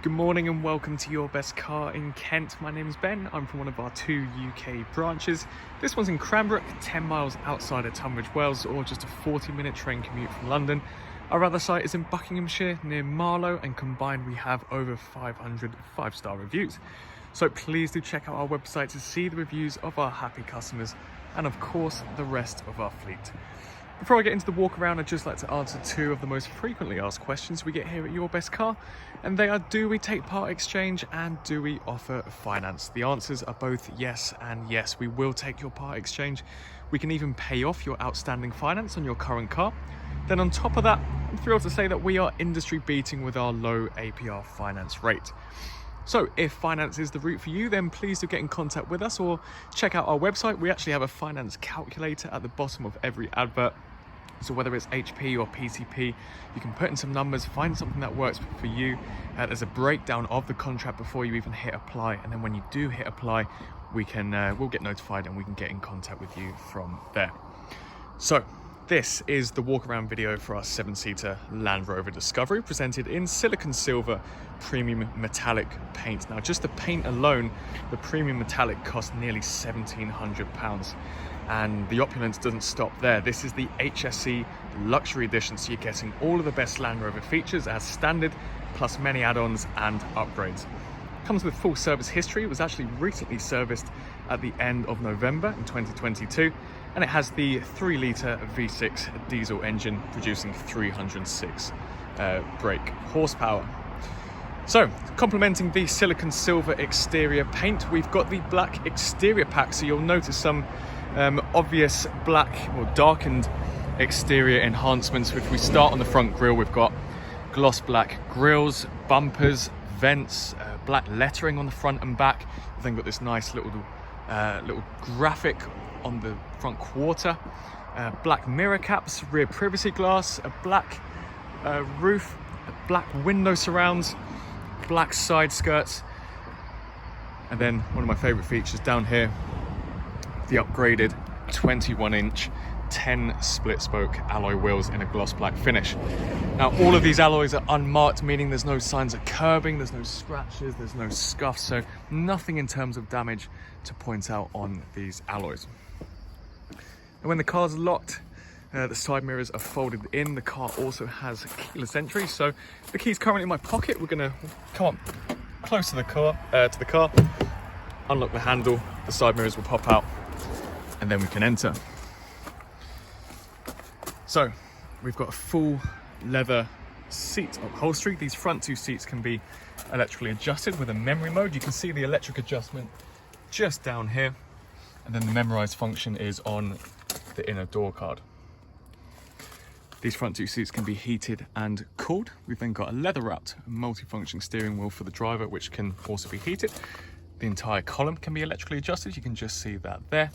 Good morning and welcome to Your Best Car in Kent. My name's Ben. I'm from one of our 2 UK branches. This one's in Cranbrook, 10 miles outside of Tunbridge Wells, or just a 40-minute train commute from London. Our other site is in Buckinghamshire near Marlow, and combined we have over 500 5-star reviews. So please do check out our website to see the reviews of our happy customers and of course the rest of our fleet. Before I get into the walk around, I'd just like to answer 2 of the most frequently asked questions we get here at Your Best Car, and they are: do we take part exchange and do we offer finance? The answers are both yes and yes. We will take your part exchange. We can even pay off your outstanding finance on your current car. Then on top of that, I'm thrilled to say that we are industry beating with our low APR finance rate. So if finance is the route for you, then please do get in contact with us or check out our website. We actually have a finance calculator at the bottom of every advert. So whether it's HP or PCP, you can put in some numbers, find something that works for you. There's a breakdown of the contract before you even hit apply. And then when you do hit apply, we'll get notified and we can get in contact with you from there. So this is the walk around video for our 7-seater Land Rover Discovery, presented in silicon silver premium metallic paint. Now just the paint alone, the premium metallic cost nearly £1,700. And the opulence doesn't stop there. This is the HSE luxury edition, so you're getting all of the best Land Rover features as standard, plus many add-ons and upgrades. Comes with full service history. It was actually recently serviced at the end of November in 2022, and it has the 3-litre V6 diesel engine producing 306 brake horsepower. So, complementing the silicon silver exterior paint, we've got the black exterior pack, so you'll notice some obvious black or darkened exterior enhancements. If we start on the front grille, we've got gloss black grills, bumpers, vents, black lettering on the front and back. We've then got this nice little graphic on the front quarter, black mirror caps, rear privacy glass, a black roof, black window surrounds, black side skirts, and then one of my favorite features down here, the upgraded 21-inch 10 split spoke alloy wheels in a gloss black finish. Now all of these alloys are unmarked, meaning there's no signs of curbing, there's no scratches, there's no scuffs, so nothing in terms of damage to point out on these alloys. And when the car's locked, the side mirrors are folded in. The car also has keyless entry, so the key's currently in my pocket. We're gonna come up close to the car, unlock the handle, the side mirrors will pop out, and then we can enter. So we've got a full leather seat upholstery. These front 2 seats can be electrically adjusted with a memory mode. You can see the electric adjustment just down here, and then the memorize function is on the inner door card. These front 2 seats can be heated and cooled. We've then got a leather wrapped multifunction steering wheel for the driver, which can also be heated. The entire column can be electrically adjusted. You can just see that there.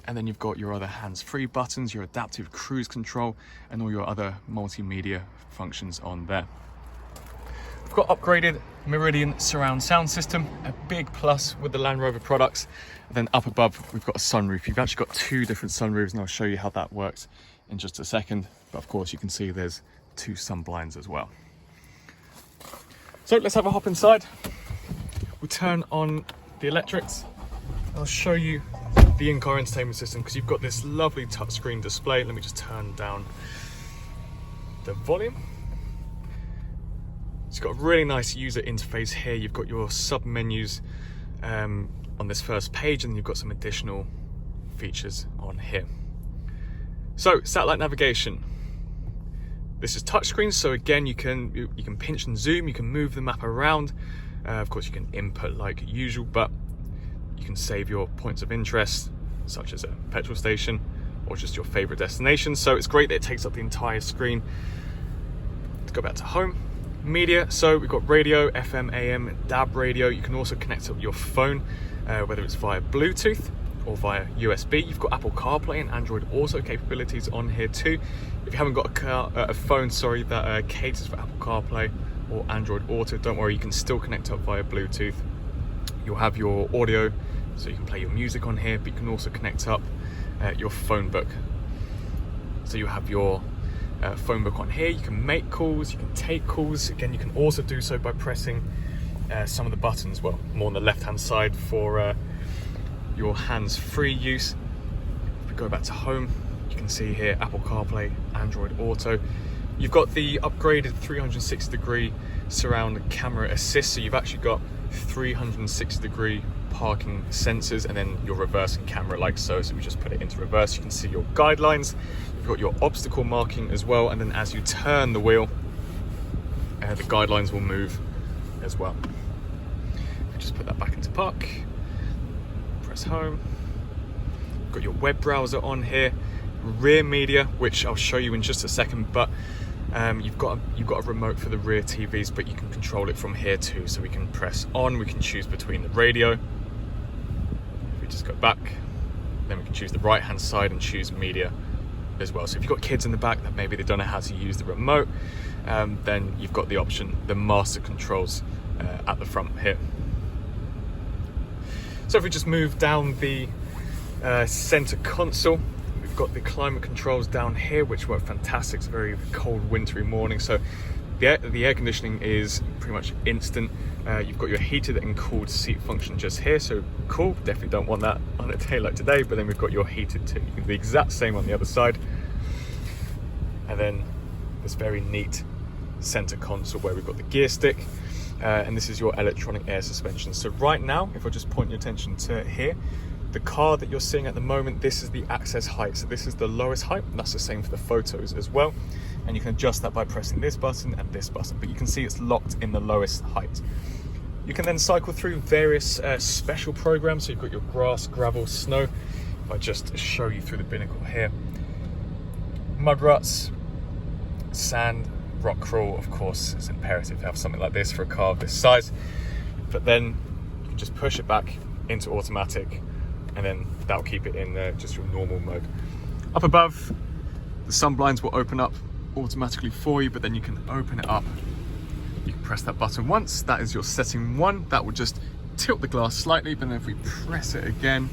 And then you've got your other hands-free buttons, your adaptive cruise control, and all your other multimedia functions on there. We've got upgraded Meridian surround sound system, a big plus with the Land Rover products. And then up above, we've got a sunroof. You've actually got 2 different sunroofs, and I'll show you how that works in just a second. But of course, you can see there's 2 sun blinds as well. So let's have a hop inside. We'll turn on the electrics. I'll show you the in-car entertainment system, because you've got this lovely touchscreen display. Let me just turn down the volume. It's got a really nice user interface here. You've got your sub menus on this first page, and you've got some additional features on here. So satellite navigation. This is touchscreen, so again you can pinch and zoom, you can move the map around. Of course you can input like usual, but you can save your points of interest, such as a petrol station or just your favorite destination. So it's great that it takes up the entire screen. Let's go back to home. Media, so we've got radio, FM, AM, DAB radio. You can also connect up your phone, whether it's via Bluetooth or via USB. You've got Apple CarPlay and Android Auto capabilities on here too. If you haven't got a phone that caters for Apple CarPlay or Android Auto, don't worry, you can still connect up via Bluetooth. You'll have your audio, so you can play your music on here, but you can also connect up your phone book. So you have your phone book on here. You can make calls, you can take calls. Again, you can also do so by pressing some of the buttons, well, more on the left hand side for your hands-free use. If we go back to home, you can see here Apple CarPlay, Android Auto. You've got the upgraded 360-degree surround camera assist, so you've actually got 360-degree parking sensors, and then your reversing camera like so. So we just put it into reverse, you can see your guidelines. You've got your obstacle marking as well, and then as you turn the wheel, the guidelines will move as well. If we just put that back into park, press home. You've got your web browser on here, rear media, which I'll show you in just a second, but you've got a remote for the rear TVs, but you can control it from here too. So we can press on, we can choose between the radio. If we just go back, then we can choose the right hand side and choose media as well. So if you've got kids in the back that maybe they don't know how to use the remote, then you've got the option, the master controls at the front here. So if we just move down the center console, we've got the climate controls down here, which work fantastic. It's a very cold, wintry morning, so the air conditioning is pretty much instant. You've got your heated and cooled seat function just here, so cool, definitely don't want that on a day like today. But then we've got your heated too. You can do the exact same on the other side. And then this very neat center console where we've got the gear stick, and this is your electronic air suspension. So right now, if I just point your attention to here, the car that you're seeing at the moment, this is the access height. So this is the lowest height, and that's the same for the photos as well. And you can adjust that by pressing this button and this button, but you can see it's locked in the lowest height. You can then cycle through various special programs. So you've got your grass, gravel, snow. If I just show you through the binnacle here, mud ruts, sand, rock crawl. Of course, it's imperative to have something like this for a car of this size, but then you can just push it back into automatic, and then that'll keep it in just your normal mode. Up above, the sun blinds will open up automatically for you, but then you can open it up. You can press that button once, that is your setting 1. That will just tilt the glass slightly, but then if we press it again,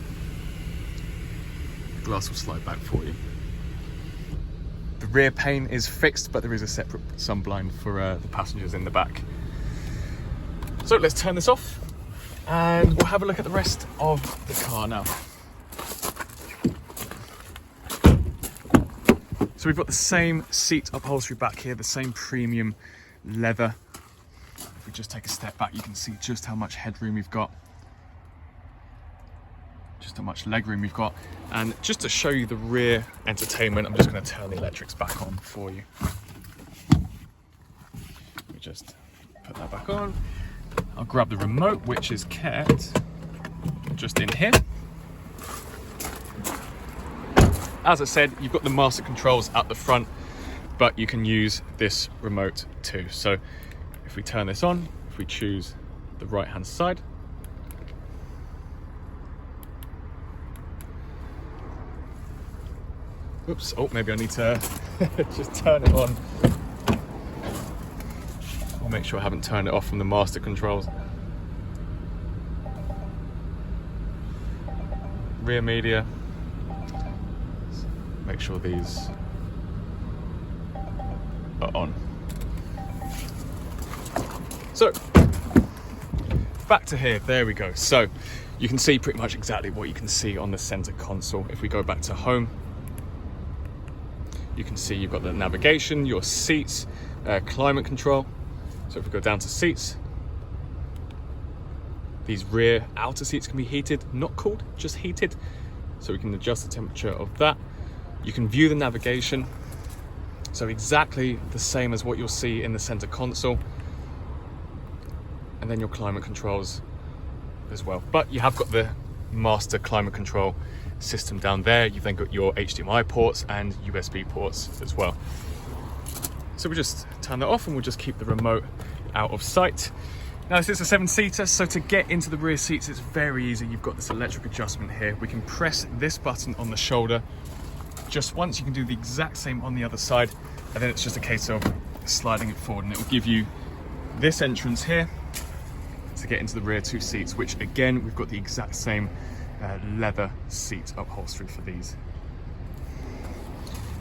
the glass will slide back for you. The rear pane is fixed, but there is a separate sun blind for the passengers in the back. So let's turn this off and we'll have a look at the rest of the car now. So we've got the same seat upholstery back here, the same premium leather. If we just take a step back, you can see just how much headroom we've got, just how much legroom we've got. And just to show you the rear entertainment, I'm just going to turn the electrics back on for you. We just put that back on. I'll grab the remote, which is kept just in here. As I said, you've got the master controls at the front, but you can use this remote too. So if we turn this on, if we choose the right hand side, oops, oh, maybe I need to just turn it on. I'll make sure I haven't turned it off from the master controls. Rear media. Make sure these are on. So, back to here, there we go. So, you can see pretty much exactly what you can see on the center console. If we go back to home, you can see you've got the navigation, your seats, climate control. So if we go down to seats, these rear outer seats can be heated, not cooled, just heated. So we can adjust the temperature of that. You can view the navigation. So exactly the same as what you'll see in the center console. And then your climate controls as well. But you have got the master climate control system down there. You've then got your HDMI ports and USB ports as well. So we just turn that off and we'll just keep the remote out of sight. Now this is a 7-seater, so to get into the rear seats, it's very easy. You've got this electric adjustment here. We can press this button on the shoulder just once. You can do the exact same on the other side, and then it's just a case of sliding it forward, and it will give you this entrance here to get into the rear 2 seats, which again, we've got the exact same leather seat upholstery for these.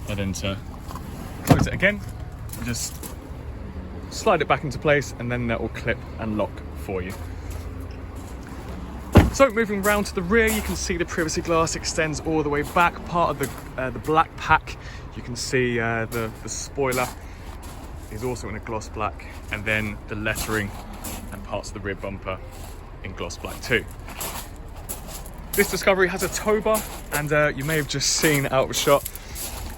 And then to close it again, just slide it back into place, and then that will clip and lock for you. So moving round to the rear, you can see the privacy glass extends all the way back. Part of the black pack, you can see the spoiler is also in a gloss black, and then the lettering and parts of the rear bumper in gloss black too. This Discovery has a tow bar, and you may have just seen out of shot,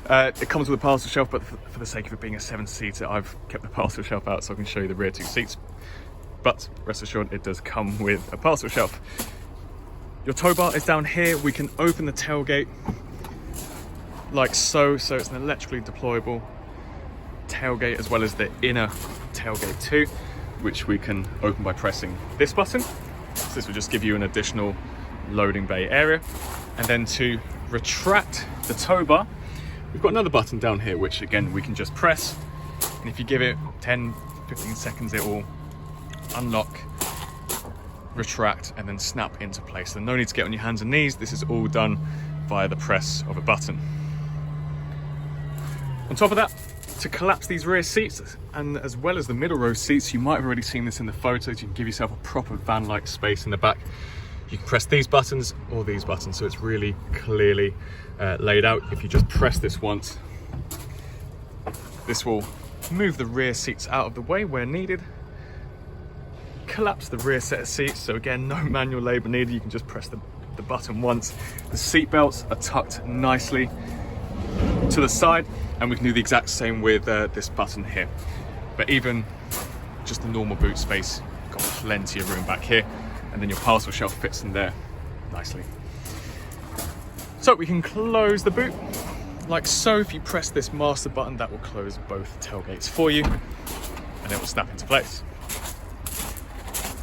it comes with a parcel shelf, but for the sake of it being a 7-seater, I've kept the parcel shelf out so I can show you the rear 2 seats. But rest assured, it does come with a parcel shelf. Your tow bar is down here. We can open the tailgate like so. So it's an electrically deployable tailgate, as well as the inner tailgate too, which we can open by pressing this button. So this will just give you an additional loading bay area. And then to retract the tow bar, we've got another button down here, which again, we can just press. And if you give it 10, 15 seconds, it will unlock, retract, and then snap into place. So no need to get on your hands and knees. This is all done via the press of a button. On top of that, to collapse these rear seats, and as well as the middle row seats, you might have already seen this in the photos, you can give yourself a proper van-like space in the back. You can press these buttons or these buttons, so it's really clearly laid out. If you just press this once, this will move the rear seats out of the way where needed, collapse the rear set of seats. So again, no manual labor needed. You can just press the button once. The seat belts are tucked nicely to the side, and we can do the exact same with this button here. But even just the normal boot space, got plenty of room back here, and then your parcel shelf fits in there nicely. So we can close the boot like so. If you press this master button, that will close both tailgates for you, and it will snap into place.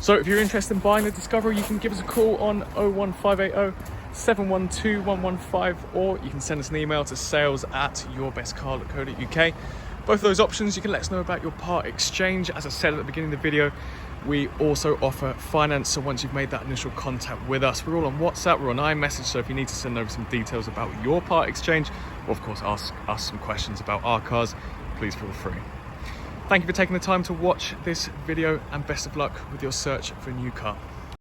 So if you're interested in buying the Discovery, you can give us a call on 01580 712 115, or you can send us an email to sales@yourbestcar.co.uk. Both of those options, you can let us know about your part exchange. As I said at the beginning of the video, we also offer finance, so once you've made that initial contact with us, we're all on WhatsApp, we're on iMessage, so if you need to send over some details about your part exchange, or of course ask us some questions about our cars, please feel free. Thank you for taking the time to watch this video, and best of luck with your search for a new car.